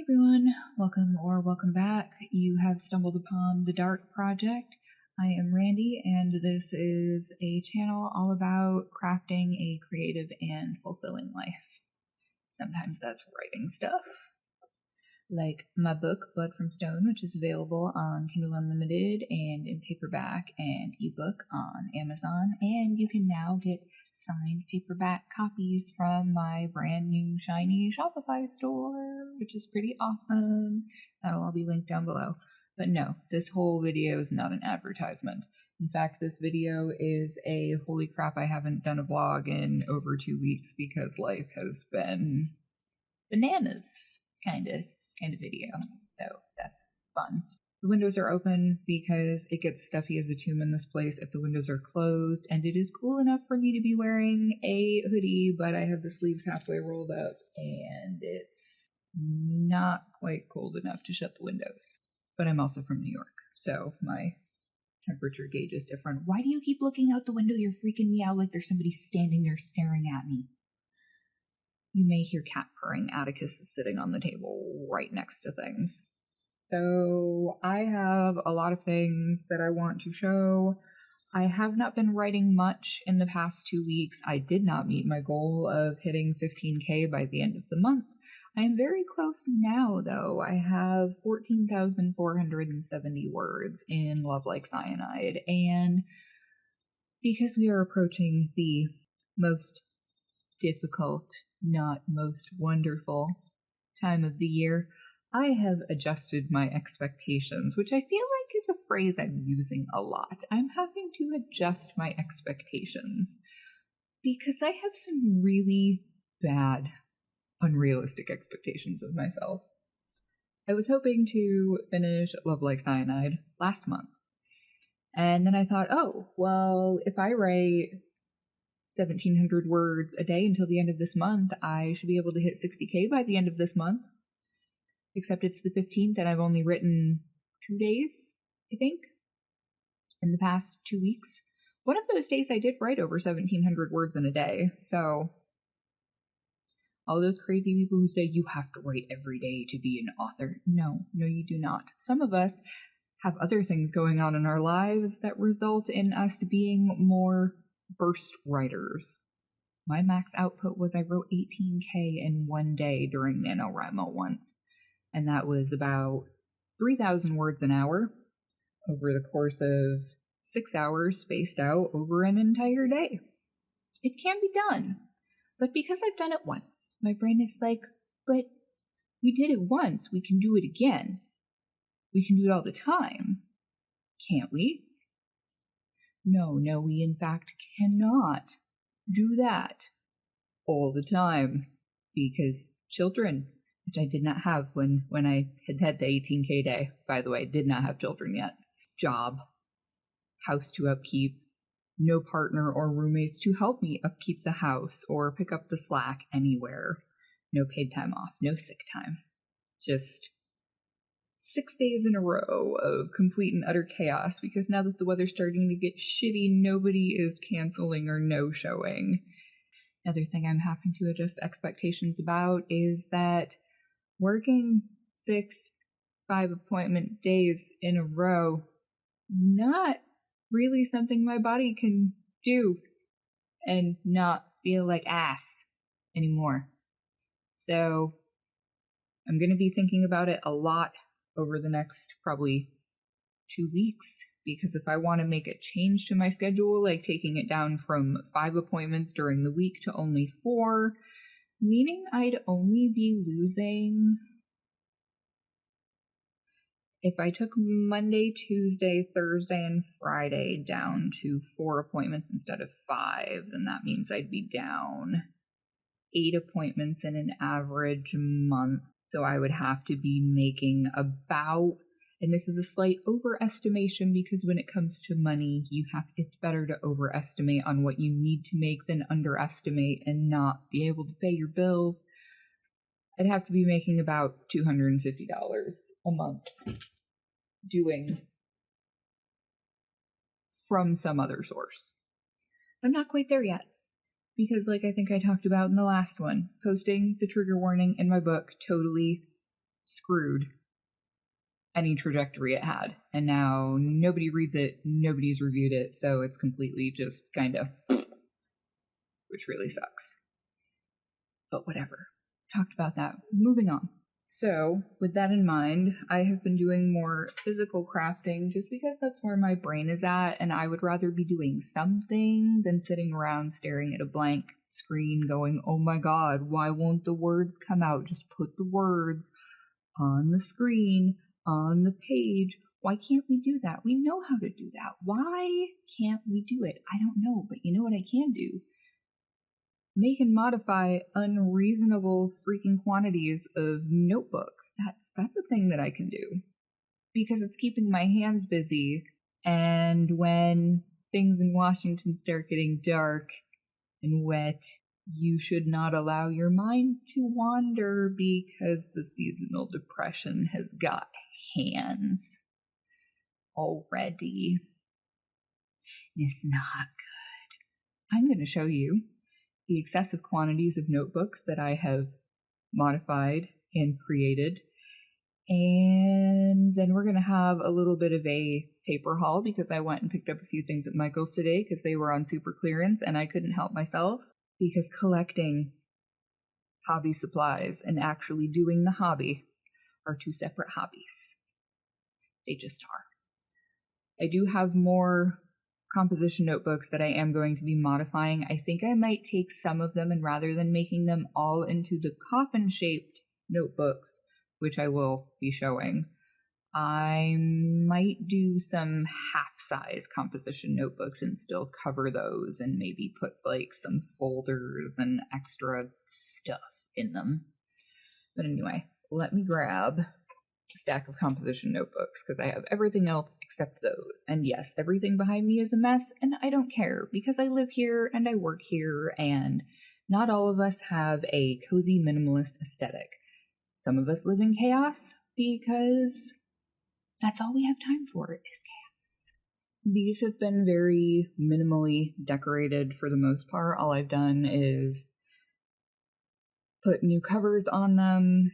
Hey everyone, welcome or welcome back. You have stumbled upon The Dark Project. I am Randy, and this is a channel all about crafting a creative and fulfilling life. Sometimes that's writing stuff, like my book, Blood from Stone, which is available on Kindle Unlimited and in paperback and ebook on Amazon, and you can now get signed paperback copies from my brand new shiny Shopify store, which is pretty awesome. That'll all be linked down below. But no, this whole video is not an advertisement. In fact, this video is a holy crap, I haven't done a vlog in over 2 weeks because life has been bananas kind of video. So that's fun. The windows are open because it gets stuffy as a tomb in this place if the windows are closed, and it is cool enough for me to be wearing a hoodie, but I have the sleeves halfway rolled up and it's not quite cold enough to shut the windows. But I'm also from New York, so my temperature gauge is different. Why do you keep looking out the window? You're freaking me out like there's somebody standing there staring at me. You may hear cat purring. Atticus is sitting on the table right next to things. So I have a lot of things that I want to show. I have not been writing much in the past 2 weeks. I did not meet my goal of hitting 15K by the end of the month. I am very close now, though. I have 14,470 words in Love Like Cyanide, and because we are approaching the most difficult, not most wonderful time of the year, I have adjusted my expectations, which I feel like is a phrase I'm using a lot. I'm having to adjust my expectations because I have some really bad, unrealistic expectations of myself. I was hoping to finish Love Like Cyanide last month, and then I thought, oh, well, if I write 1,700 words a day until the end of this month, I should be able to hit 60K by the end of this month. Except it's the 15th and I've only written 2 days, I think, in the past 2 weeks. One of those days I did write over 1,700 words in a day, so all those crazy people who say you have to write every day to be an author, no, you do not. Some of us have other things going on in our lives that result in us being more burst writers. My max output was I wrote 18K in one day during NaNoWriMo once. And that was about 3,000 words an hour over the course of 6 hours spaced out over an entire day. It can be done, but because I've done it once, my brain is like, but we did it once, we can do it again. We can do it all the time, can't we? No, we in fact cannot do that all the time because children, which I did not have when I had the 18K day. By the way, did not have children yet. Job, house to upkeep, no partner or roommates to help me upkeep the house or pick up the slack anywhere. No paid time off, no sick time. Just 6 days in a row of complete and utter chaos because now that the weather's starting to get shitty, nobody is canceling or no-showing. Another thing I'm having to adjust expectations about is that working 6 5-appointment days in a row, not really something my body can do and not feel like ass anymore. So I'm going to be thinking about it a lot over the next probably 2 weeks, because if I want to make a change to my schedule, like taking it down from 5 appointments during the week to only 4, meaning I'd only be losing, if I took Monday, Tuesday, Thursday, and Friday down to 4 appointments instead of 5, then that means I'd be down 8 appointments in an average month. So I would have to be making about, and this is a slight overestimation because when it comes to money, it's better to overestimate on what you need to make than underestimate and not be able to pay your bills. I'd have to be making about $250 a month doing from some other source. I'm not quite there yet because, like I think I talked about in the last one, posting the trigger warning in my book totally screwed any trajectory it had. And now nobody reads it, nobody's reviewed it, so it's completely just kind of, which really sucks. But whatever. Talked about that. Moving on. So, with that in mind, I have been doing more physical crafting just because that's where my brain is at, and I would rather be doing something than sitting around staring at a blank screen going, oh my god, why won't the words come out? Just put the words on the screen, on the page. Why can't we do that? We know how to do that. Why can't we do it? I don't know, but you know what I can do? Make and modify unreasonable freaking quantities of notebooks. That's a thing that I can do. Because it's keeping my hands busy, and when things in Washington start getting dark and wet, you should not allow your mind to wander because the seasonal depression has got hands already. It's not good. I'm going to show you the excessive quantities of notebooks that I have modified and created. And then we're going to have a little bit of a paper haul because I went and picked up a few things at Michael's today because they were on super clearance and I couldn't help myself, because collecting hobby supplies and actually doing the hobby are two separate hobbies. They just are. I do have more composition notebooks that I am going to be modifying. I think I might take some of them, and rather than making them all into the coffin shaped notebooks, which I will be showing, I might do some half-size composition notebooks and still cover those and maybe put like some folders and extra stuff in them. But anyway, let me grab a stack of composition notebooks because I have everything else except those. And yes, everything behind me is a mess, and I don't care because I live here and I work here, and not all of us have a cozy minimalist aesthetic. Some of us live in chaos because that's all we have time for is chaos. These have been very minimally decorated for the most part. All I've done is put new covers on them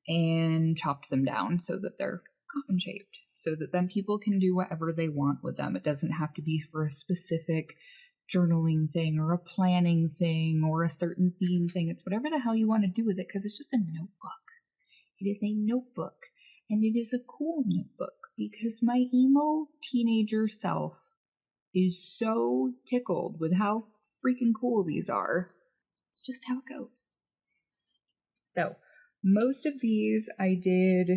and chopped them down so that they're coffin shaped, so that then people can do whatever they want with them. It doesn't have to be for a specific journaling thing or a planning thing or a certain theme thing. It's whatever the hell you want to do with it, because it's just a notebook. It is a notebook, and it is a cool notebook because my emo teenager self is so tickled with how freaking cool these are. It's just how it goes. So, most of these I did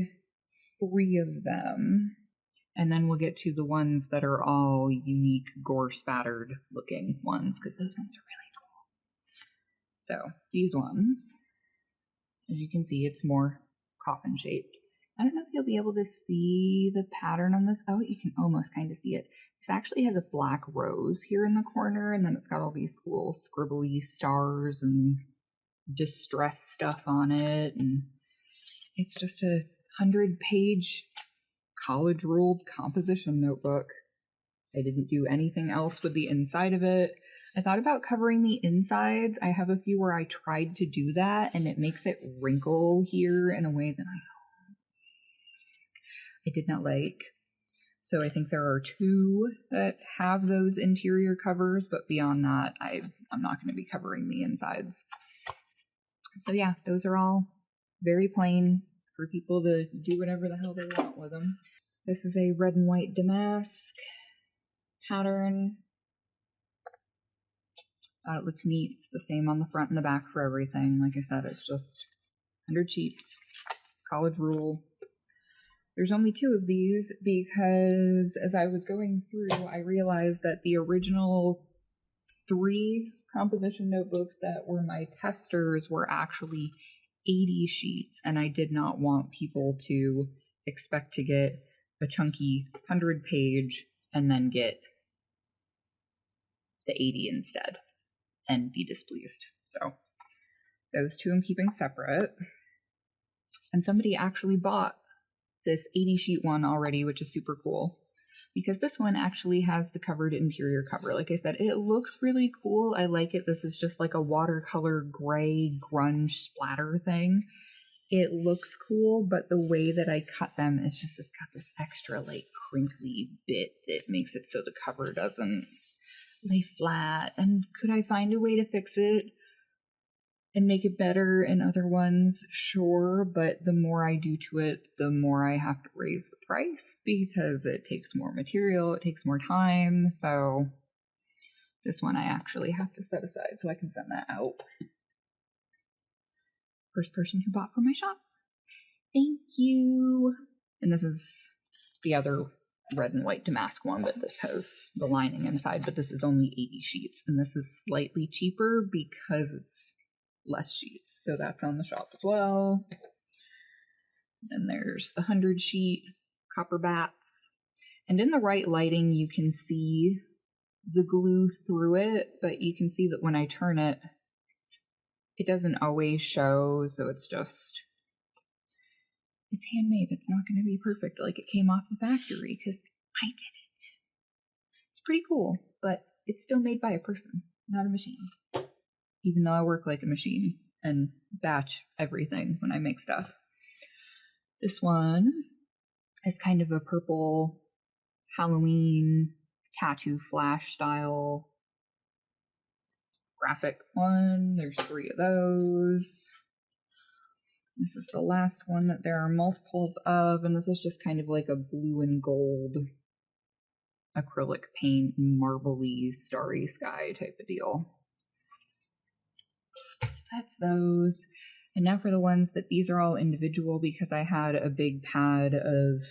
3 of them, and then we'll get to the ones that are all unique, gore-spattered looking ones, because those ones are really cool. So, these ones, as you can see, it's more coffin-shaped. I don't know if you'll be able to see the pattern on this. Oh, you can almost kind of see it. This actually has a black rose here in the corner, and then it's got all these cool scribbly stars and distress stuff on it, and it's just a 100-page college-ruled composition notebook. I didn't do anything else with the inside of it. I thought about covering the insides. I have a few where I tried to do that, and it makes it wrinkle here in a way that I did not like. So I think there are 2 that have those interior covers, but beyond that, I'm not going to be covering the insides. So yeah, those are all very plain for people to do whatever the hell they want with them. This is a red and white damask pattern. Thought it looked neat. It's the same on the front and the back for everything. Like I said, it's just 100 sheets, college rule. There's only 2 of these because as I was going through, I realized that the original 3 composition notebooks that were my testers were actually 80 sheets, and I did not want people to expect to get a chunky 100-page and then get the 80 instead and be displeased. So those 2 I'm keeping separate. And somebody actually bought this 80-sheet one already, which is super cool, because this one actually has the covered interior cover. Like I said, it looks really cool. I like it. This is just like a watercolor gray grunge splatter thing. it looks cool, but the way that I cut them is just, it's got this extra like crinkly bit that makes it so the cover doesn't lay flat. And could I find a way to fix it and make it better in other ones? Sure, but the more I do to it, the more I have to raise the price because it takes more material, it takes more time. So this one I actually have to set aside so I can send that out. First person who bought from my shop. Thank you. And this is the other red and white damask one, but this has the lining inside, but this is only 80 sheets, and this is slightly cheaper because it's less sheets. So that's on the shop as well. Then there's the 100 sheet copper bats. And in the right lighting, you can see the glue through it, but you can see that when I turn it, it doesn't always show, so it's handmade. It's not going to be perfect like it came off the factory because I did it. It's pretty cool, but it's still made by a person, not a machine. Even though I work like a machine and batch everything when I make stuff. This one is kind of a purple Halloween tattoo flash style graphic one. There's 3 of those. This is the last one that there are multiples of, and this is just kind of like a blue and gold acrylic paint, marbly, starry sky type of deal. So that's those. And now for the ones that these are all individual because I had a big pad of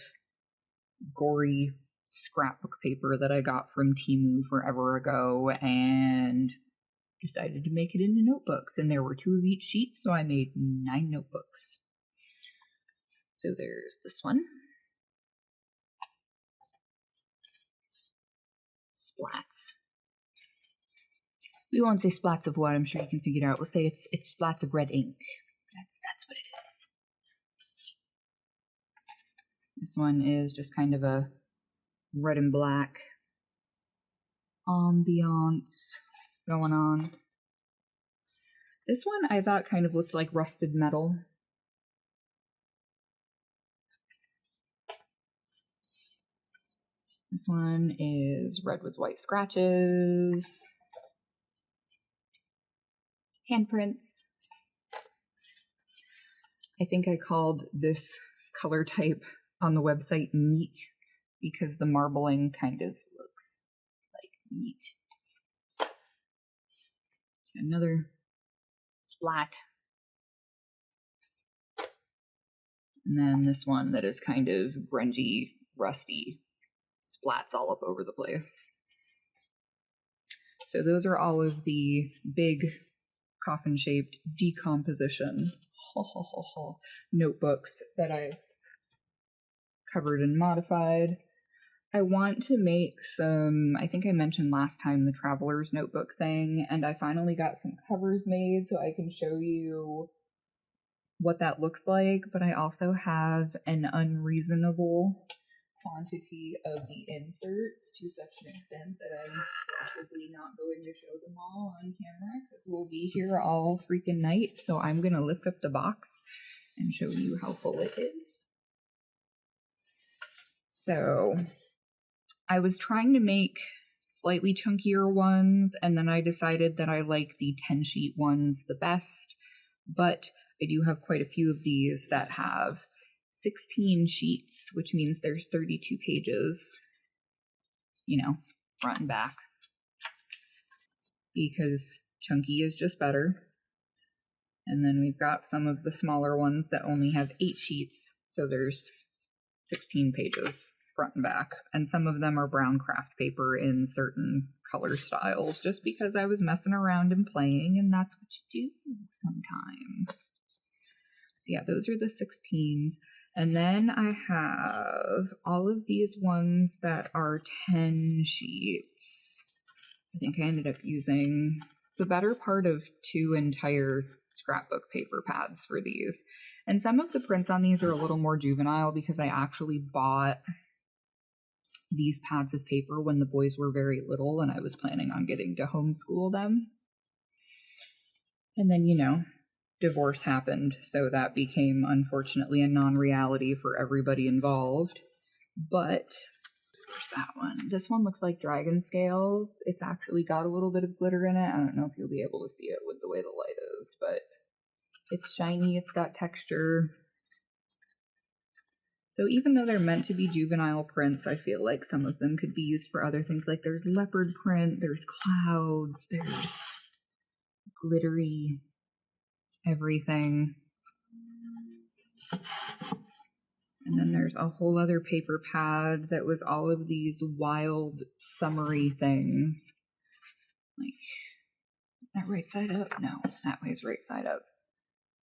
gory scrapbook paper that I got from Temu forever ago and decided to make it into notebooks, and there were 2 of each sheet, so I made 9 notebooks. So there's this one. Splats. We won't say splats of what, I'm sure you can figure it out. We'll say it's splats of red ink. That's what it is. This one is just kind of a red and black ambiance going on. This one I thought kind of looked like rusted metal. This one is red with white scratches. Handprints. I think I called this color type on the website neat because the marbling kind of looks like neat. Another splat. And then this one that is kind of grungy, rusty, splats all up over the place. So those are all of the big coffin-shaped decomposition notebooks that I covered and modified. I want to make some, I think I mentioned last time the Traveler's Notebook thing, and I finally got some covers made so I can show you what that looks like, but I also have an unreasonable quantity of the inserts to such an extent that I'm probably not going to show them all on camera because we'll be here all freaking night. So I'm going to lift up the box and show you how full it is. So I was trying to make slightly chunkier ones, and then I decided that I like the 10 sheet ones the best, but I do have quite a few of these that have 16 sheets, which means there's 32 pages, you know, front and back, because chunky is just better. And then we've got some of the smaller ones that only have 8 sheets, so there's 16 pages front and back, and some of them are brown craft paper in certain color styles, just because I was messing around and playing, and that's what you do sometimes. So yeah, those are the 16s. And then I have all of these ones that are 10 sheets. I think I ended up using the better part of 2 entire scrapbook paper pads for these. And some of the prints on these are a little more juvenile because I actually bought these pads of paper when the boys were very little and I was planning on getting to homeschool them. And then, you know, divorce happened, so that became, unfortunately, a non-reality for everybody involved. But where's that one? This one looks like dragon scales. It's actually got a little bit of glitter in it. I don't know if you'll be able to see it with the way the light is, but it's shiny, it's got texture. So even though they're meant to be juvenile prints, I feel like some of them could be used for other things. Like there's leopard print, there's clouds, there's glittery everything. And then there's a whole other paper pad that was all of these wild summery things. Like, is that right side up? No, that way's right side up.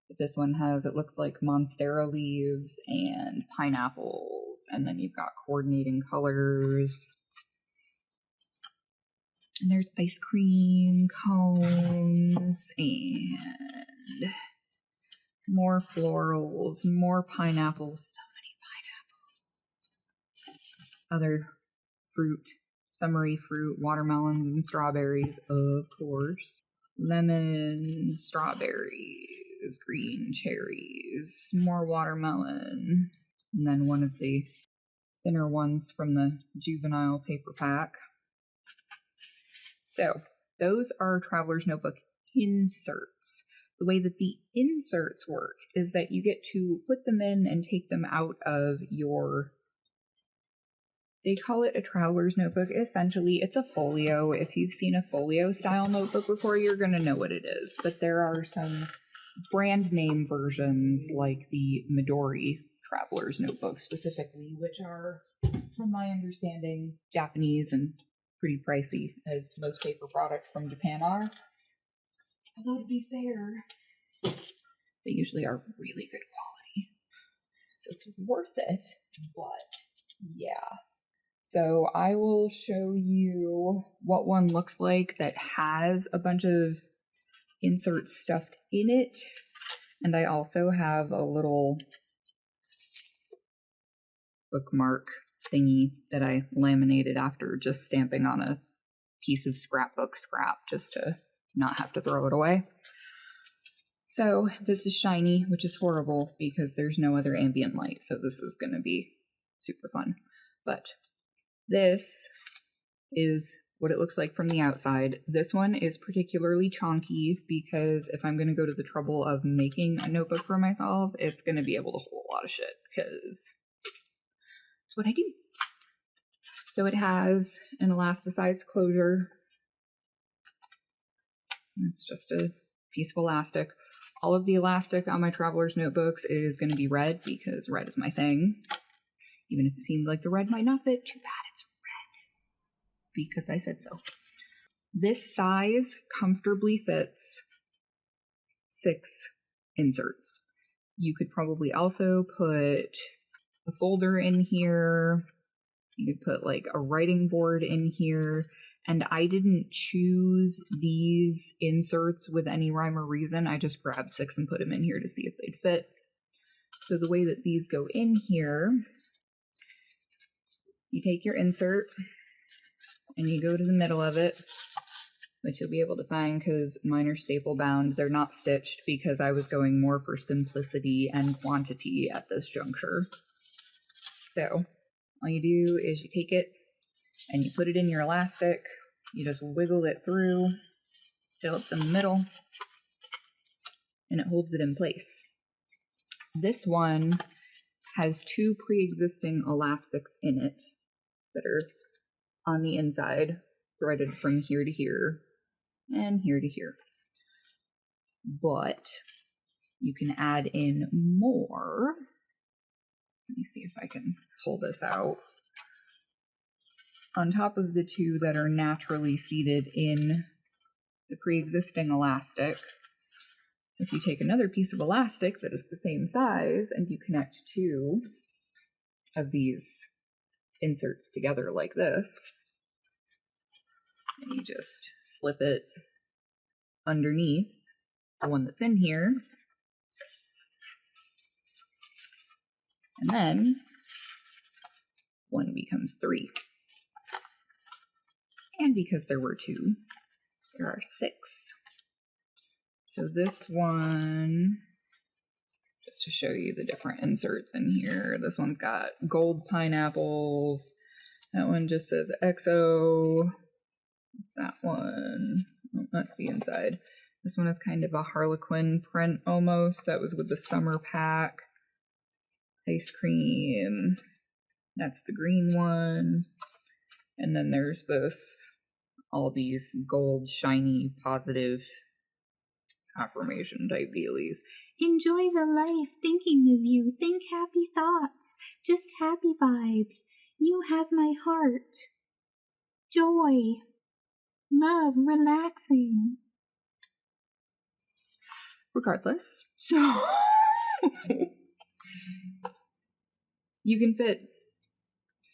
But this one has, it looks like monstera leaves and pineapples. And then you've got coordinating colors. And there's ice cream cones and more florals, more pineapples. So many pineapples. Other fruit, summery fruit, watermelons and strawberries, of course. Lemon, strawberries, green cherries, more watermelon. And then one of the thinner ones from the juvenile paper pack. So those are Traveler's Notebook inserts. The way that the inserts work is that you get to put them in and take them out of your, they call it a Traveler's Notebook. Essentially, it's a folio. If you've seen a folio style notebook before, you're going to know what it is. But there are some brand name versions like the Midori Traveler's Notebook specifically, which are, from my understanding, Japanese and pretty pricey, as most paper products from Japan are. Although to be fair, they usually are really good quality. So it's worth it, but yeah. So I will show you what one looks like that has a bunch of inserts stuffed in it. And I also have a little bookmark thingy that I laminated after just stamping on a piece of scrapbook scrap just to not have to throw it away. So this is shiny, which is horrible because there's no other ambient light, so this is going to be super fun. But this is what it looks like from the outside. This one is particularly chonky because if I'm going to go to the trouble of making a notebook for myself, it's going to be able to hold a lot of shit because that's what I do. So it has an elasticized closure. It's just a piece of elastic. All of the elastic on my Traveler's Notebooks is going to be red because red is my thing. Even if it seems like the red might not fit, too bad it's red. Because I said so. This size comfortably fits 6 inserts. You could probably also put a folder in here. You could put like a writing board in here. And I didn't choose these inserts with any rhyme or reason. I just grabbed 6 and put them in here to see if they'd fit. So the way that these go in here, you take your insert and you go to the middle of it, which you'll be able to find because mine are staple bound. They're not stitched because I was going more for simplicity and quantity at this juncture. So all you do is you take it and you put it in your elastic. You just wiggle it through till it's in the middle and it holds it in place. This one has 2 pre-existing elastics in it that are on the inside, threaded from here to here and here to here. But you can add in more. Let me see if I can pull this out. On top of the 2 that are naturally seated in the pre-existing elastic, if you take another piece of elastic that is the same size and you connect 2 of these inserts together like this, and you just slip it underneath the one that's in here, and then 1 becomes 3. And because there were 2, there are 6. So this one, just to show you the different inserts in here, this one's got gold pineapples. That one just says EXO. What's that one? Oh, that's the inside. This one is kind of a Harlequin print almost. That was with the summer pack. Ice cream. That's the green one. And then there's this, all these gold, shiny, positive affirmation type dealies. Enjoy the life, thinking of you. Think happy thoughts. Just happy vibes. You have my heart. Joy. Love. Relaxing. Regardless. So you can fit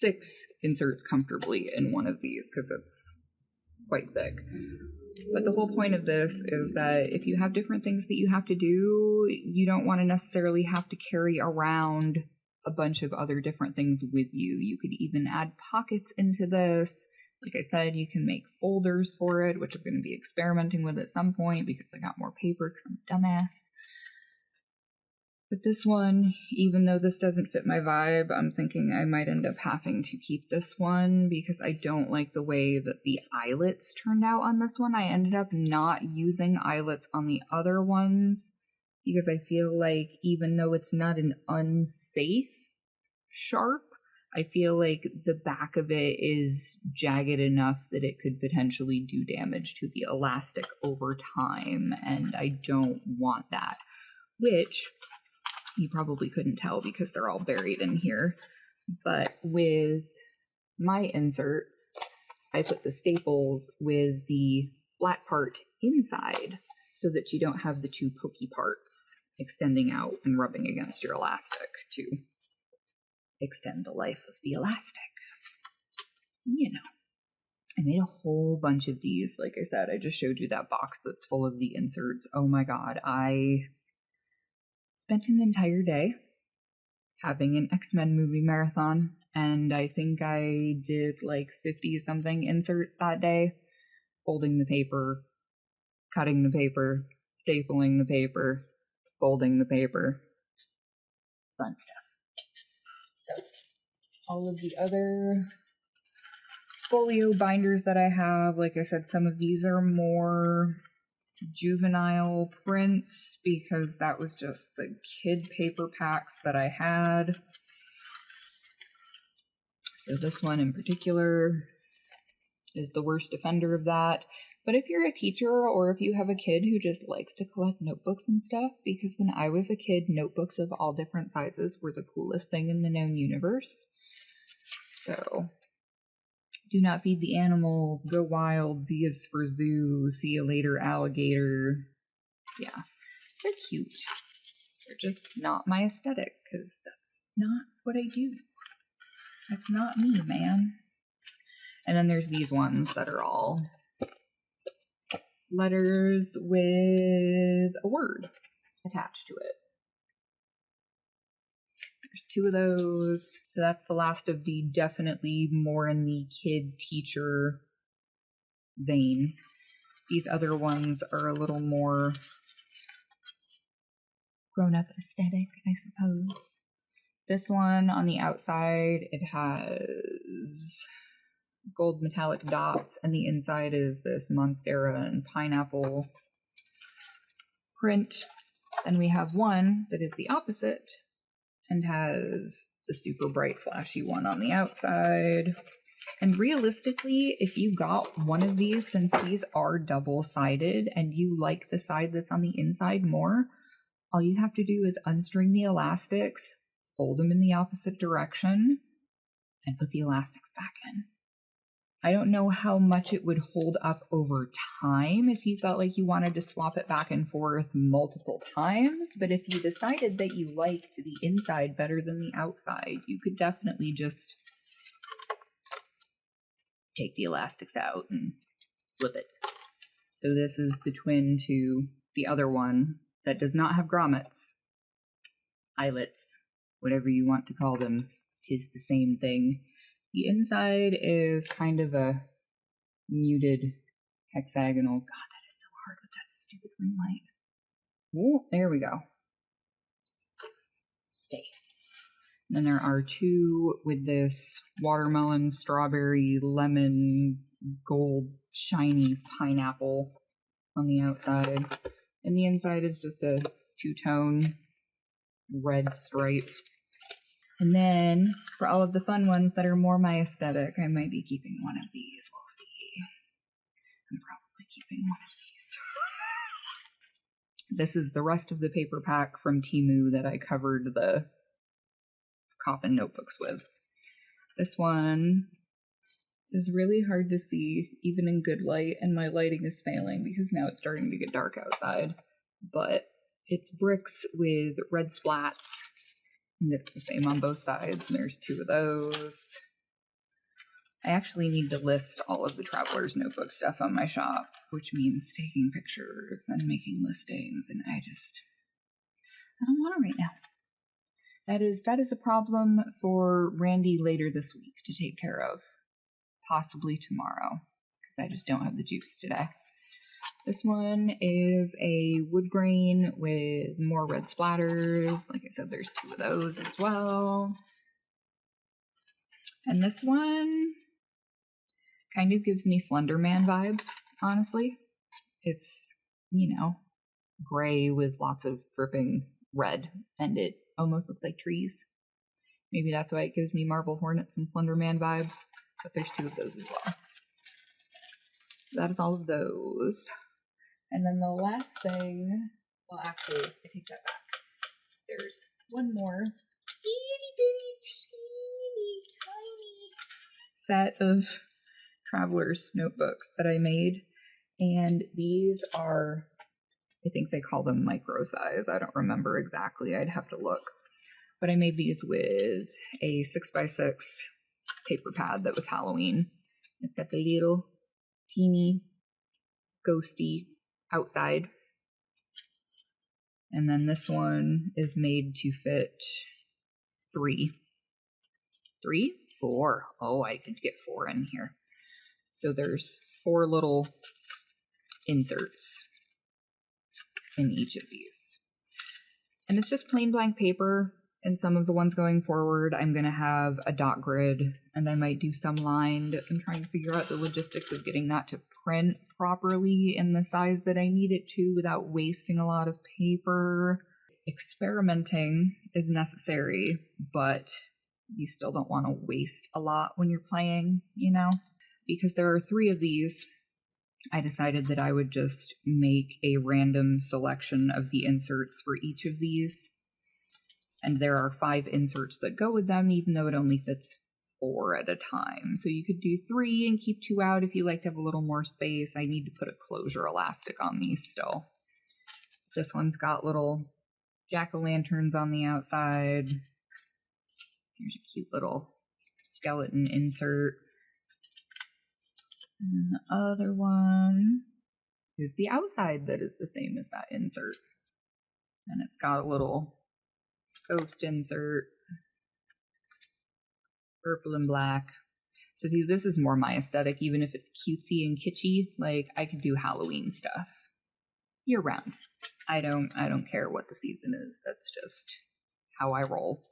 6 inserts comfortably in one of these because it's quite thick. But the whole point of this is that if you have different things that you have to do, you don't want to necessarily have to carry around a bunch of other different things with you. You could even add pockets into this. Like I said, you can make folders for it, which I'm going to be experimenting with at some point because I got more paper because I'm a dumbass. But this one, even though this doesn't fit my vibe, I'm thinking I might end up having to keep this one because I don't like the way that the eyelets turned out on this one. I ended up not using eyelets on the other ones because I feel like even though it's not an unsafe sharp, I feel like the back of it is jagged enough that it could potentially do damage to the elastic over time, and I don't want that. Which you probably couldn't tell because they're all buried in here. But with my inserts, I put the staples with the flat part inside so that you don't have the 2 pokey parts extending out and rubbing against your elastic to extend the life of the elastic. You know. I made a whole bunch of these. Like I said, I just showed you that box that's full of the inserts. Oh my god, I spent an entire day having an X-Men movie marathon, and I think I did like 50-something inserts that day, folding the paper, cutting the paper, stapling the paper, folding the paper. Fun stuff. So, all of the other folio binders that I have, like I said, some of these are more juvenile prints because that was just the kid paper packs that I had. So this one in particular is the worst offender of that. But if you're a teacher or if you have a kid who just likes to collect notebooks and stuff, because when I was a kid, notebooks of all different sizes were the coolest thing in the known universe. So do not feed the animals, go wild, Z is for zoo, see you later alligator. Yeah, they're cute. They're just not my aesthetic, because that's not what I do. That's not me, man. And then there's these ones that are all letters with a word attached to it. There's 2 of those. So that's the last of the definitely more in the kid teacher vein. These other ones are a little more grown-up aesthetic, I suppose. This one on the outside, it has gold metallic dots, and the inside is this Monstera and pineapple print. And we have one that is the opposite and has the super bright flashy one on the outside. And realistically, if you got one of these, since these are double-sided and you like the side that's on the inside more, all you have to do is unstring the elastics, fold them in the opposite direction, and put the elastics back in. I don't know how much it would hold up over time if you felt like you wanted to swap it back and forth multiple times, but if you decided that you liked the inside better than the outside, you could definitely just take the elastics out and flip it. So this is the twin to the other one that does not have grommets, eyelets, whatever you want to call them, 'tis the same thing. The inside is kind of a muted hexagonal. God, that is so hard with that stupid ring light. Ooh, there we go. Stay. And then there are two with this watermelon, strawberry, lemon, gold, shiny pineapple on the outside. And the inside is just a two-tone red stripe. And then for all of the fun ones that are more my aesthetic, I might be keeping one of these. We'll see. I'm probably keeping one of these. This is the rest of the paper pack from Temu that I covered the Coffin notebooks with. This one is really hard to see even in good light, and my lighting is failing because now it's starting to get dark outside. But it's bricks with red splats, and it's the same on both sides, and there's two of those. I actually need to list all of the Traveler's Notebook stuff on my shop, which means taking pictures and making listings, and I don't want to right now. That is a problem for Randy later this week to take care of. Possibly tomorrow, because I just don't have the juice today. This one is a wood grain with more red splatters. Like I said, there's two of those as well. And this one kind of gives me Slender Man vibes, honestly. It's, gray with lots of dripping red, and it almost looks like trees. Maybe that's why it gives me Marble Hornets and Slender Man vibes, but there's two of those as well. So that is all of those. And then the last thing, well, actually, I take that back. There's one more itty bitty teeny tiny set of Traveler's Notebooks that I made. And these are, I think they call them micro size. I don't remember exactly. I'd have to look. But I made these with a 6x6 paper pad that was Halloween. It's got the little teeny ghosty outside. And then this one is made to fit 4. Oh, I could get 4 in here. So there's 4 little inserts in each of these. And it's just plain blank paper. And some of the ones going forward, I'm going to have a dot grid, and I might do some lined. I'm trying to figure out the logistics of getting that to print properly in the size that I need it to without wasting a lot of paper. Experimenting is necessary, but you still don't want to waste a lot when you're playing, Because there are 3 of these, I decided that I would just make a random selection of the inserts for each of these. And there are 5 inserts that go with them, even though it only fits 4 at a time. So you could do 3 and keep 2 out if you like to have a little more space. I need to put a closure elastic on these still. This one's got little jack-o'-lanterns on the outside. Here's a cute little skeleton insert. And then the other one is the outside that is the same as that insert. And it's got a little ghost insert, purple and black. So see, this is more my aesthetic, even if it's cutesy and kitschy. Like, I could do Halloween stuff year round. I don't care what the season is. That's just how I roll.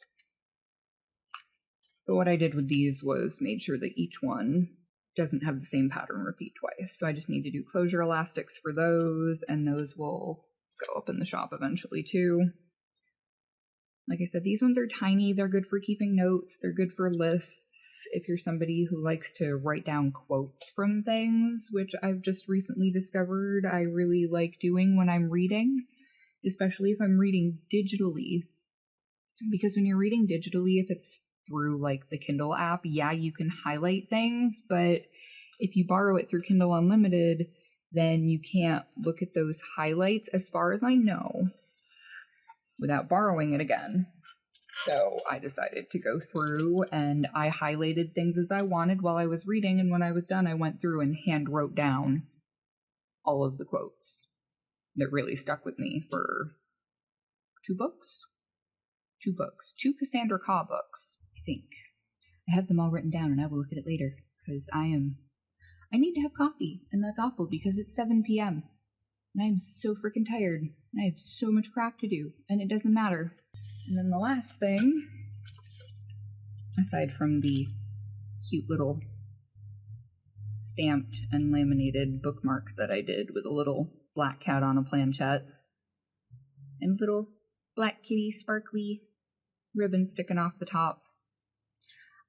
But what I did with these was made sure that each one doesn't have the same pattern repeat twice. So I just need to do closure elastics for those, and those will go up in the shop eventually too. Like I said, these ones are tiny. They're good for keeping notes. They're good for lists. If you're somebody who likes to write down quotes from things, which I've just recently discovered I really like doing when I'm reading, especially if I'm reading digitally. Because when you're reading digitally, if it's through like the Kindle app, yeah, you can highlight things, but if you borrow it through Kindle Unlimited, then you can't look at those highlights, as far as I know, without borrowing it again. So I decided to go through and I highlighted things as I wanted while I was reading, and when I was done, I went through and hand wrote down all of the quotes that really stuck with me for 2 books. 2 Cassandra Caw books, I think. I have them all written down and I will look at it later, because I need to have coffee, and that's awful because it's 7 p.m. and I'm so freaking tired. I have so much crap to do, and it doesn't matter. And then the last thing, aside from the cute little stamped and laminated bookmarks that I did with a little black cat on a planchette, and little black kitty sparkly ribbon sticking off the top.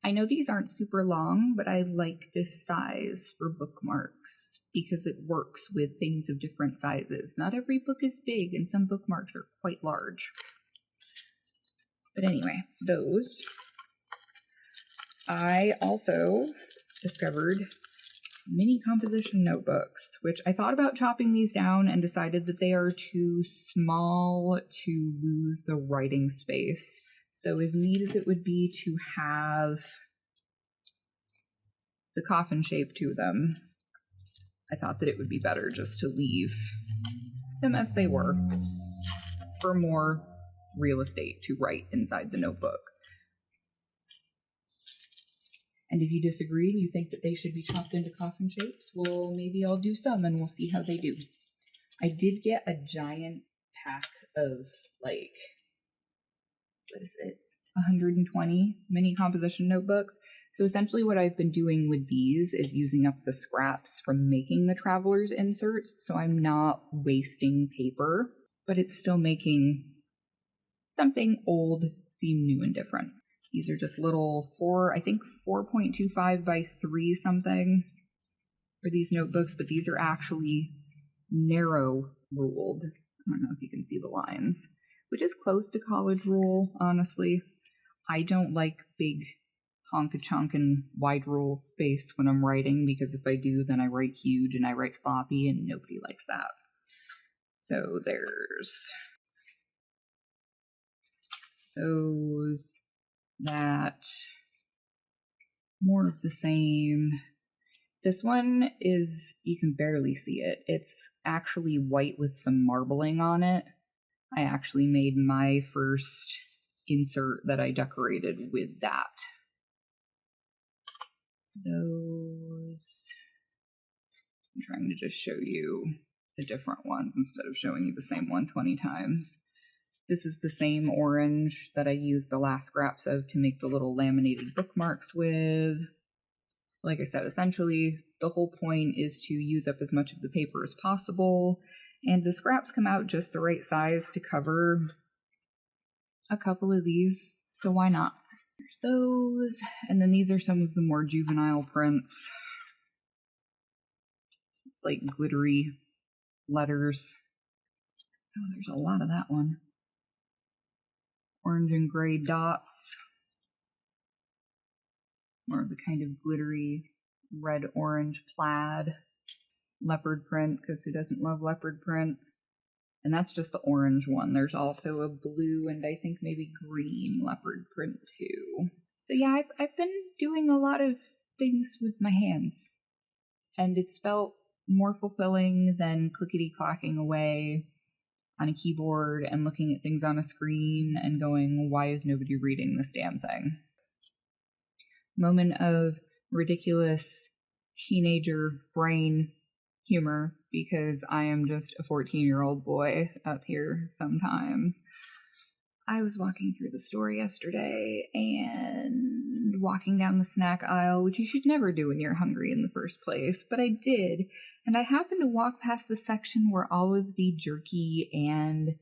I know these aren't super long, but I like this size for bookmarks because it works with things of different sizes. Not every book is big, and some bookmarks are quite large. But anyway, those. I also discovered mini composition notebooks, which I thought about chopping these down and decided that they are too small to lose the writing space. So as neat as it would be to have the coffin shape to them, I thought that it would be better just to leave them as they were for more real estate to write inside the notebook. And if you disagree and you think that they should be chopped into coffin shapes, well, maybe I'll do some and we'll see how they do. I did get a giant pack of, like, what is it, 120 mini composition notebooks. So essentially what I've been doing with these is using up the scraps from making the traveler's inserts, so I'm not wasting paper, but it's still making something old seem new and different. These are just little 4.25 by 3 something for these notebooks, but these are actually narrow ruled. I don't know if you can see the lines, which is close to college rule, honestly. I don't like big honka-chonkin wide rule space when I'm writing, because if I do, then I write huge and I write sloppy, and nobody likes that. So there's those, that, more of the same. This one is, you can barely see it. It's actually white with some marbling on it. I actually made my first insert that I decorated with that. Those, I'm trying to just show you the different ones instead of showing you the same one 20 times. This is the same orange that I used the last scraps of to make the little laminated bookmarks with. Like I said, essentially the whole point is to use up as much of the paper as possible, and the scraps come out just the right size to cover a couple of these, so why not? There's those, and then these are some of the more juvenile prints. It's like glittery letters. Oh, there's a lot of that one. Orange and gray dots. More of the kind of glittery red-orange plaid. Leopard print, because who doesn't love leopard print? And that's just the orange one. There's also a blue and I think maybe green leopard print too. So yeah, I've been doing a lot of things with my hands, and it's felt more fulfilling than clickety-clacking away on a keyboard and looking at things on a screen and going, why is nobody reading this damn thing? Moment of ridiculous teenager brain humor, because I am just a 14-year-old boy up here sometimes. I was walking through the store yesterday and walking down the snack aisle, which you should never do when you're hungry in the first place, but I did, and I happened to walk past the section where all of the jerky and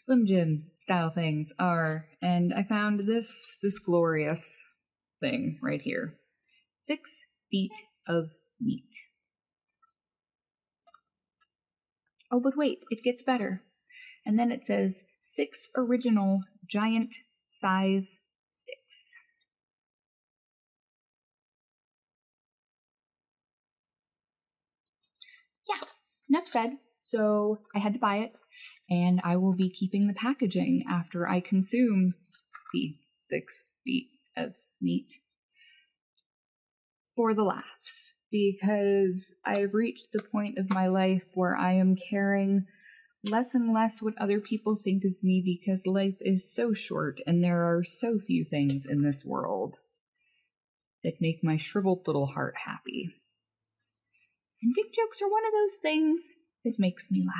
Slim Jim style things are, and I found this glorious thing right here. 6 feet of meat. Oh, but wait, it gets better. And then it says 6 original giant size sticks. Yeah, enough said. So I had to buy it, and I will be keeping the packaging after I consume the 6 feet of meat for the laughs, because I've reached the point of my life where I am caring less and less what other people think of me, because life is so short and there are so few things in this world that make my shriveled little heart happy. And dick jokes are one of those things that makes me laugh.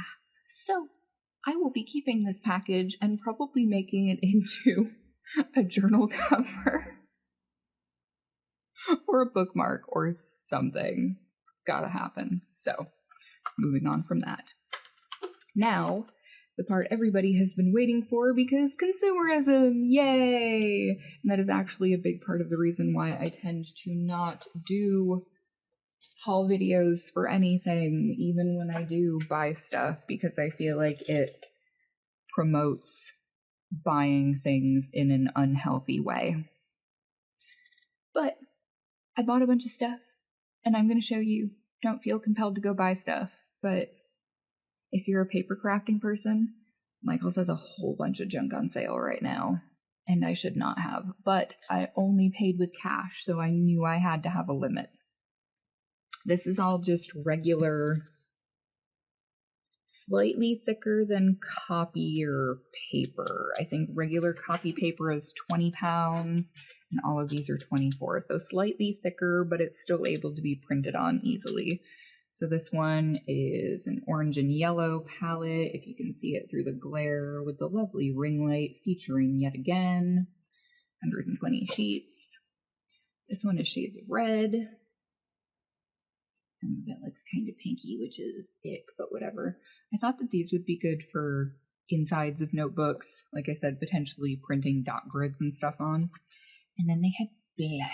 So, I will be keeping this package and probably making it into a journal cover or a bookmark or something. It's gotta happen. So, moving on from that. Now, the part everybody has been waiting for, because consumerism, yay! And that is actually a big part of the reason why I tend to not do haul videos for anything, even when I do buy stuff, because I feel like it promotes buying things in an unhealthy way. But I bought a bunch of stuff, and I'm going to show you. Don't feel compelled to go buy stuff, but if you're a paper crafting person, Michael's has a whole bunch of junk on sale right now, and I should not have, but I only paid with cash, so I knew I had to have a limit. This is all just regular, slightly thicker than copier paper. I think regular copy paper is 20 pounds, and all of these are 24, so slightly thicker, but it's still able to be printed on easily. So this one is an orange and yellow palette, if you can see it through the glare, with the lovely ring light featuring yet again 120 sheets. This one is shades of red. Some of it looks kind of pinky, which is ick, but whatever. I thought that these would be good for insides of notebooks, like I said, potentially printing dot grids and stuff on. And then they had black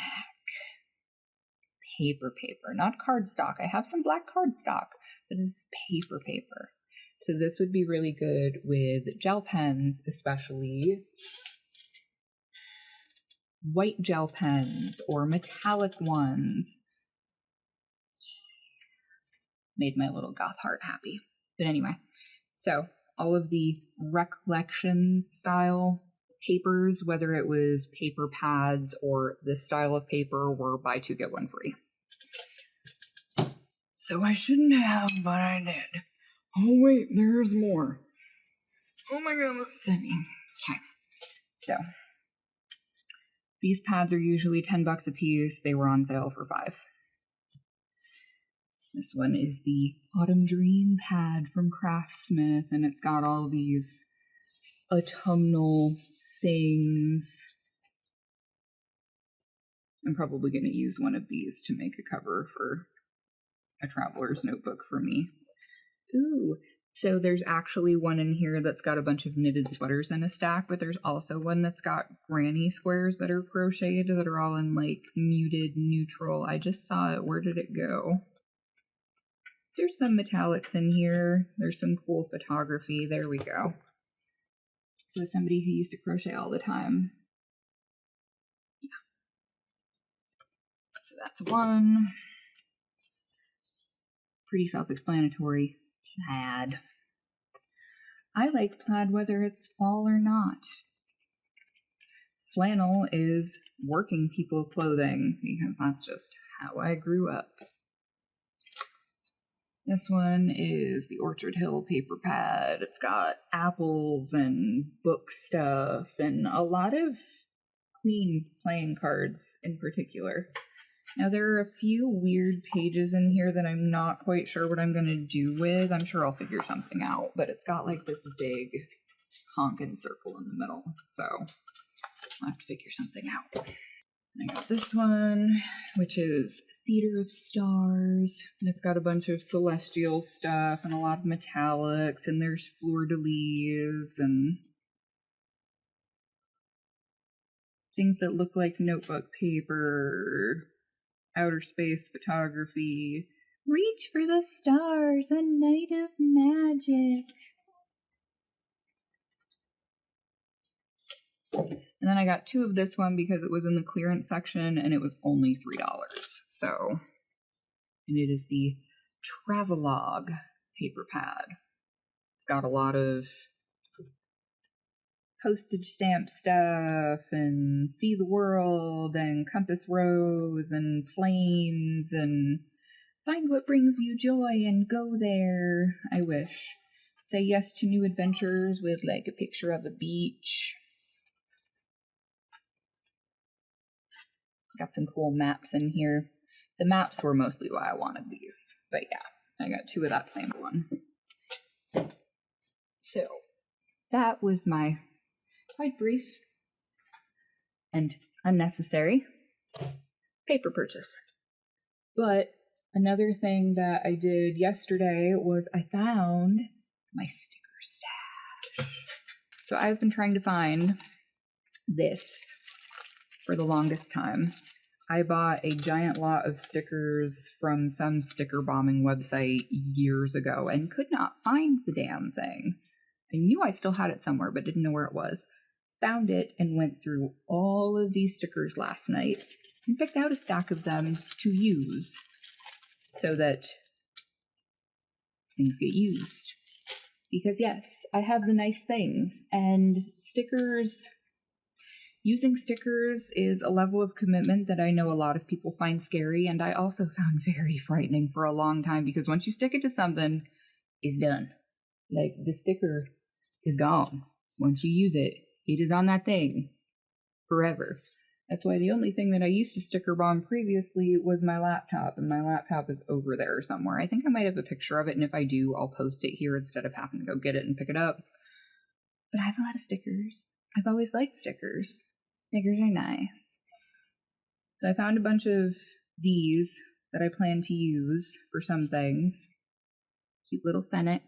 paper, not cardstock. I have some black cardstock, but it's paper. So this would be really good with gel pens, especially white gel pens or metallic ones. Made my little goth heart happy. But anyway, so all of the recollection style papers, whether it was paper pads or this style of paper, were buy two get one free. So I shouldn't have, but I did. Oh wait, there's more. Oh my goodness, Simi. Okay, so these pads are usually $10 a piece. They were on sale for $5. This one is the Autumn Dream pad from Craftsmith, and it's got all these autumnal things. I'm probably going to use one of these to make a cover for a traveler's notebook for me. Ooh, so there's actually one in here that's got a bunch of knitted sweaters in a stack, but there's also one that's got granny squares that are crocheted that are all in like muted neutral. I just saw it. Where did it go? There's some metallics in here. There's some cool photography. There we go. So somebody who used to crochet all the time. Yeah. So that's one. Pretty self-explanatory. Plaid. I like plaid whether it's fall or not. Flannel is working people clothing because that's just how I grew up. This one is the Orchard Hill paper pad. It's got apples and book stuff and a lot of Queen playing cards in particular. Now there are a few weird pages in here that I'm not quite sure what I'm going to do with. I'm sure I'll figure something out, but it's got like this big honkin' circle in the middle, so I'll have to figure something out. And I got this one, which is Theater of Stars. And it's got a bunch of celestial stuff and a lot of metallics, and there's fleur-de-lis and things that look like notebook paper, outer space photography. Reach for the stars, a night of magic. And then I got two of this one because it was in the clearance section and it was only $3. So, and it is the Travelogue paper pad. It's got a lot of postage stamp stuff and see the world and compass rose and planes and find what brings you joy and go there. I wish. Say yes to new adventures with like a picture of a beach. Got some cool maps in here. The maps were mostly why I wanted these, but yeah, I got two of that same one. So that was my quite brief and unnecessary paper purchase. But another thing that I did yesterday was I found my sticker stash. So I've been trying to find this for the longest time. I bought a giant lot of stickers from some sticker bombing website years ago and could not find the damn thing. I knew I still had it somewhere, but didn't know where it was. Found it and went through all of these stickers last night and picked out a stack of them to use so that things get used. Because yes, I have the nice things, and stickers, using stickers is a level of commitment that I know a lot of people find scary, and I also found very frightening for a long time, because once you stick it to something, it's done. Like, the sticker is gone. Once you use it, it is on that thing forever. That's why the only thing that I used to sticker bomb previously was my laptop, and my laptop is over there somewhere. I think I might have a picture of it, and if I do, I'll post it here instead of having to go get it and pick it up. But I have a lot of stickers. I've always liked stickers. Stickers are nice. So I found a bunch of these that I plan to use for some things. Cute little fennec,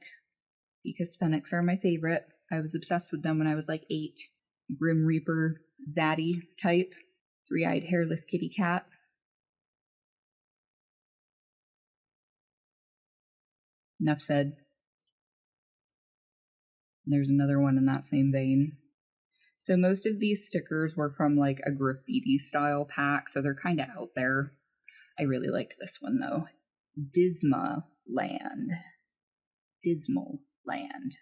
because fennecs are my favorite. I was obsessed with them when I was like 8. Grim Reaper, Zaddy type. 3-eyed hairless kitty cat. Enough said. There's another one in that same vein. So most of these stickers were from like a graffiti style pack, so they're kind of out there. I really liked this one though. Dismal Land. Dismal Land.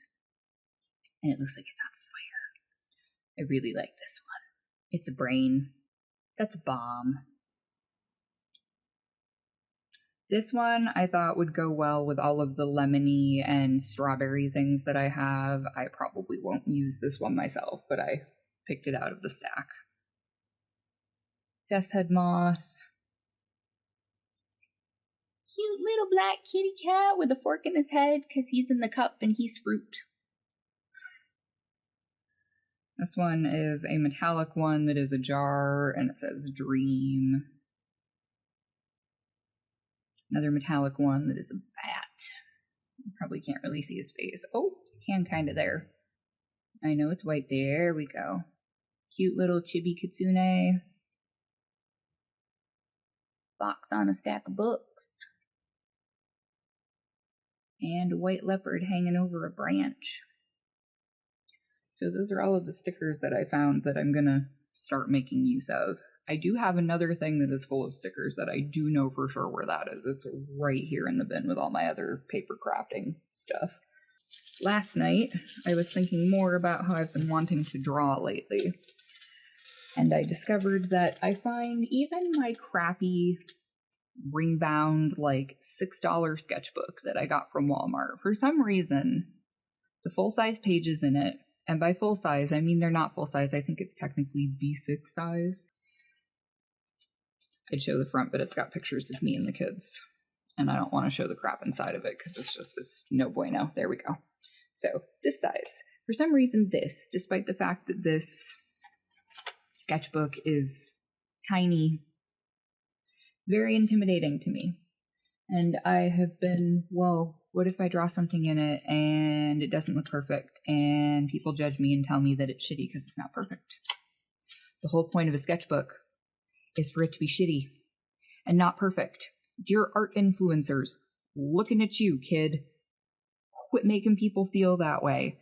And it looks like it's on fire. I really like this one. It's a brain. That's a bomb. This one I thought would go well with all of the lemony and strawberry things that I have. I probably won't use this one myself, but I picked it out of the stack. Death's Head Moth. Cute little black kitty cat with a fork in his head because he's in the cup and he's fruit. This one is a metallic one that is a jar and it says Dream. Another metallic one that is a bat. You probably can't really see his face. Oh, you can kind of there. I know it's white. There we go. Cute little chibi kitsune. Box on a stack of books. And a white leopard hanging over a branch. So those are all of the stickers that I found that I'm going to start making use of. I do have another thing that is full of stickers that I do know for sure where that is. It's right here in the bin with all my other paper crafting stuff. Last night, I was thinking more about how I've been wanting to draw lately. And I discovered that I find even my crappy ring-bound, like $6 sketchbook that I got from Walmart, for some reason, the full-size pages in it, and by full size, I mean they're not full size, I think it's technically B6 size. I'd show the front, but it's got pictures of me and the kids, and I don't want to show the crap inside of it because it's no bueno. There we go. So, this size. For some reason, despite the fact that this sketchbook is tiny, very intimidating to me. And I have been, well, what if I draw something in it and it doesn't look perfect and people judge me and tell me that it's shitty because it's not perfect? The whole point of a sketchbook is for it to be shitty and not perfect. Dear art influencers, looking at you, kid. Quit making people feel that way.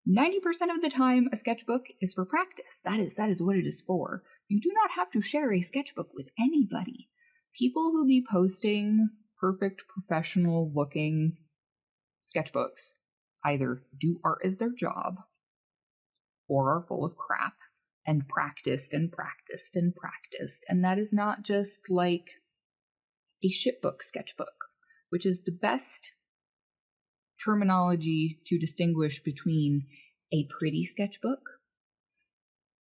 90% of the time, a sketchbook is for practice. That is what it is for. You do not have to share a sketchbook with anybody. People who be posting perfect, professional-looking sketchbooks either do art as their job or are full of crap and practiced and practiced and practiced. And that is not just like a shitbook sketchbook, which is the best terminology to distinguish between a pretty sketchbook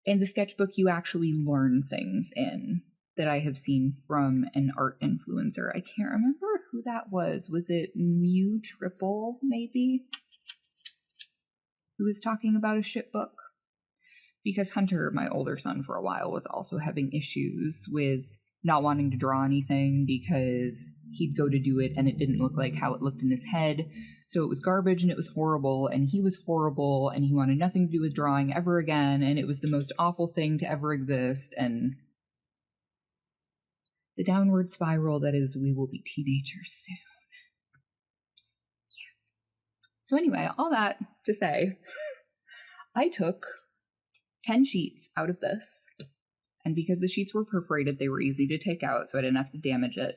and the sketchbook you actually learn things in that I have seen from an art influencer. I can't remember who that was. Was it Mew Triple, maybe? who was talking about a shit book. Because Hunter, my older son, for a while was also having issues with not wanting to draw anything because he'd go to do it and it didn't look like how it looked in his head. So it was garbage and it was horrible and he was horrible and he wanted nothing to do with drawing ever again and it was the most awful thing to ever exist, and the downward spiral that is we will be teenagers soon. Yeah. So anyway, all that to say, I took 10 sheets out of this, and because the sheets were perforated, they were easy to take out, so I didn't have to damage it,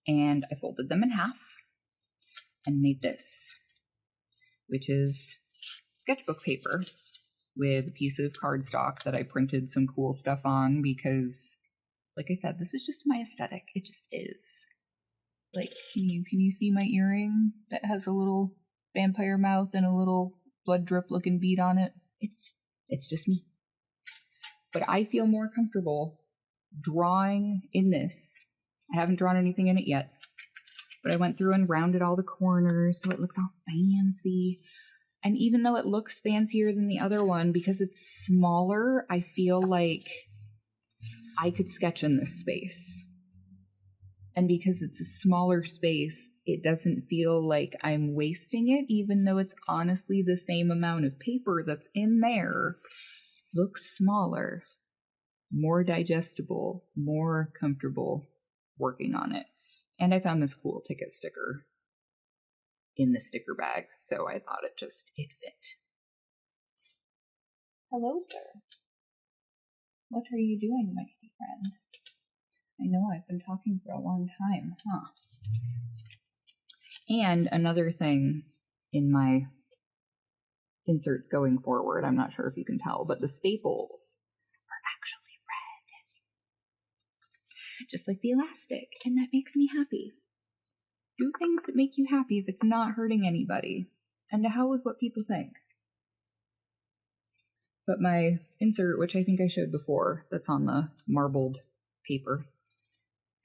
and I folded them in half and made this, which is sketchbook paper with a piece of cardstock that I printed some cool stuff on because, like I said, this is just my aesthetic. It just is. Like, can you see my earring that has a little vampire mouth and a little blood drip looking bead on it? It's just me. But I feel more comfortable drawing in this. I haven't drawn anything in it yet, but I went through and rounded all the corners so it looks all fancy. And even though it looks fancier than the other one, because it's smaller, I feel like I could sketch in this space. And because it's a smaller space, it doesn't feel like I'm wasting it, even though it's honestly the same amount of paper that's in there. Looks smaller, more digestible, more comfortable working on it. And I found this cool ticket sticker in the sticker bag, so I thought it fit. Hello, sir. What are you doing, my kitty friend? I know I've been talking for a long time, huh? And another thing in my inserts going forward, I'm not sure if you can tell, but the staples are actually red. Just like the elastic, and that makes me happy. Do things that make you happy if it's not hurting anybody. And to hell with what people think. But my insert, which I think I showed before, that's on the marbled paper,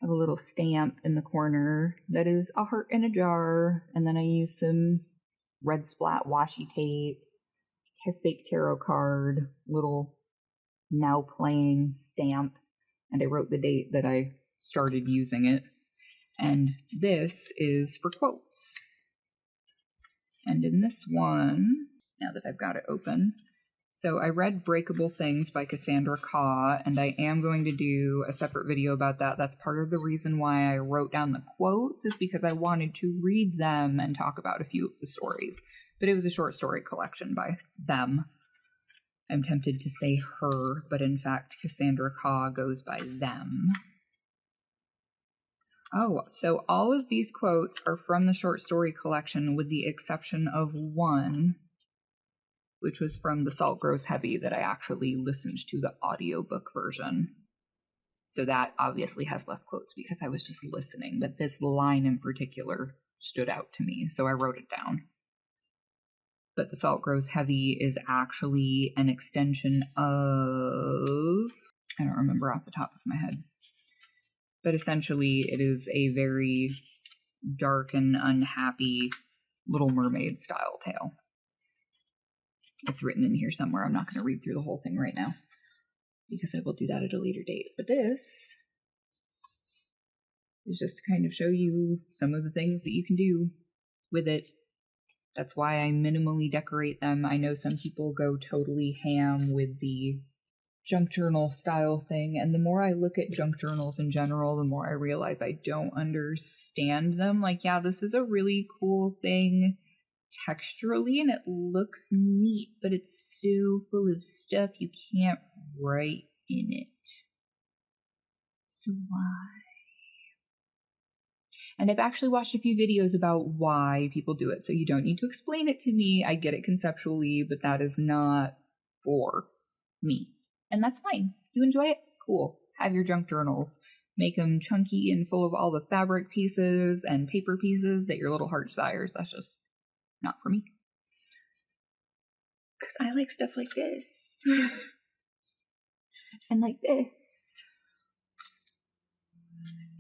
I have a little stamp in the corner that is a heart in a jar, and then I use some red splat washi tape, a fake tarot card, little now playing stamp, and I wrote the date that I started using it. And this is for quotes. And in this one, now that I've got it open, so I read Breakable Things by Cassandra Khaw, and I am going to do a separate video about that. That's part of the reason why I wrote down the quotes, is because I wanted to read them and talk about a few of the stories. But it was a short story collection by them. I'm tempted to say her, but in fact Cassandra Khaw goes by them. Oh, so all of these quotes are from the short story collection with the exception of one, which was from The Salt Grows Heavy that I actually listened to the audiobook version. So that obviously has less quotes because I was just listening, but this line in particular stood out to me, so I wrote it down. But The Salt Grows Heavy is actually an extension of, I don't remember off the top of my head, but essentially it is a very dark and unhappy Little Mermaid style tale. It's written in here somewhere. I'm not going to read through the whole thing right now because I will do that at a later date. But this is just to kind of show you some of the things that you can do with it. That's why I minimally decorate them. I know some people go totally ham with the junk journal style thing, and the more I look at junk journals in general, the more I realize I don't understand them. Like, yeah, this is a really cool thing texturally, and it looks neat, but it's so full of stuff you can't write in it. So why? And I've actually watched a few videos about why people do it, so you don't need to explain it to me. I get it conceptually, but that is not for me. And that's fine. You enjoy it? Cool. Have your junk journals. Make them chunky and full of all the fabric pieces and paper pieces that your little heart desires. That's just not for me. Because I like stuff like this. And like this.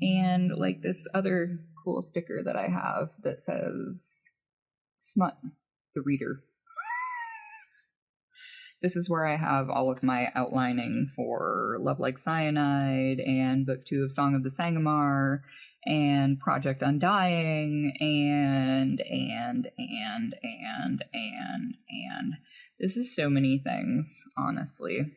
And like this other cool sticker that I have that says Smut the Reader. This is where I have all of my outlining for Love Like Cyanide and Book 2 of Song of the Sangomar and Project Undying and this is so many things, honestly.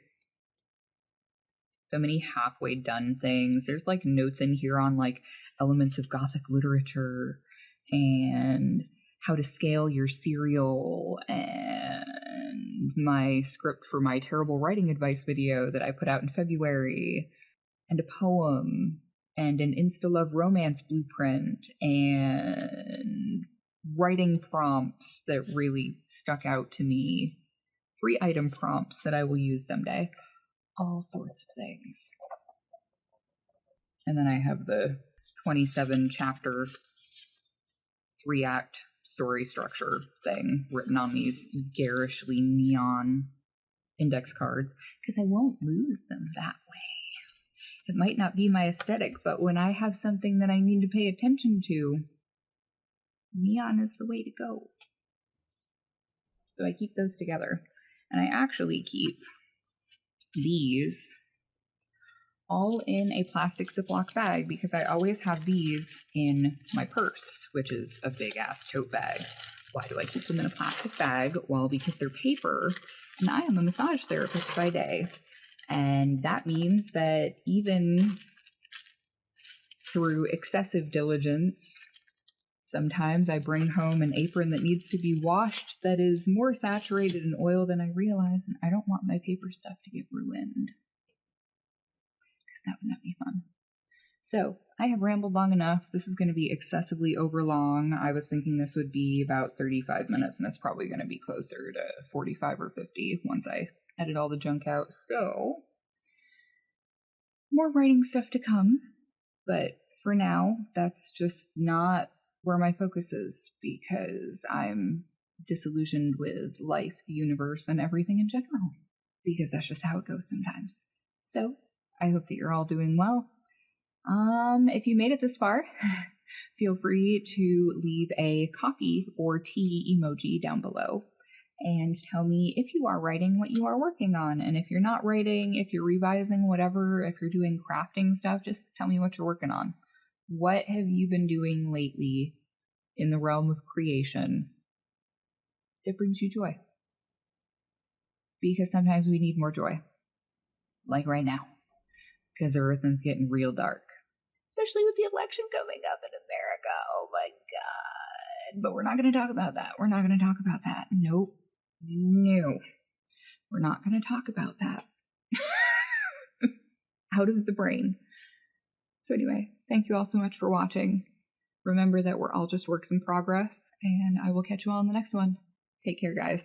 So many halfway done things. There's like notes in here on like elements of Gothic literature and how to scale your serial and my script for my terrible writing advice video that I put out in February and a poem and an Insta-Love romance blueprint and writing prompts that really stuck out to me. 3 item prompts that I will use someday. All sorts of things. And then I have the 27 chapter 3-act story structure thing written on these garishly neon index cards because I won't lose them that way. It might not be my aesthetic, but when I have something that I need to pay attention to, neon is the way to go. So I keep those together. And I actually keep these all in a plastic Ziploc bag because I always have these in my purse, which is a big ass tote bag. Why do I keep them in a plastic bag? Well, because they're paper, and I am a massage therapist by day. And that means that even through excessive diligence, sometimes I bring home an apron that needs to be washed that is more saturated in oil than I realize, and I don't want my paper stuff to get ruined. Because that would not be fun. So, I have rambled long enough. This is going to be excessively overlong. I was thinking this would be about 35 minutes, and it's probably going to be closer to 45 or 50 once I edit all the junk out. So, more writing stuff to come, but for now, that's just not where my focus is because I'm disillusioned with life, the universe, and everything in general because that's just how it goes sometimes. So, I hope that you're all doing well. If you made it this far, feel free to leave a coffee or tea emoji down below and tell me if you are writing, what you are working on. And if you're not writing, if you're revising, whatever, if you're doing crafting stuff, just tell me what you're working on. What have you been doing lately in the realm of creation that brings you joy? Because sometimes we need more joy. Like right now. Because everything's getting real dark. Especially with the election coming up in America. Oh my god. But we're not going to talk about that. We're not going to talk about that. Nope. No. We're not going to talk about that. Out of the brain. So anyway, thank you all so much for watching. Remember that we're all just works in progress, and I will catch you all in the next one. Take care, guys.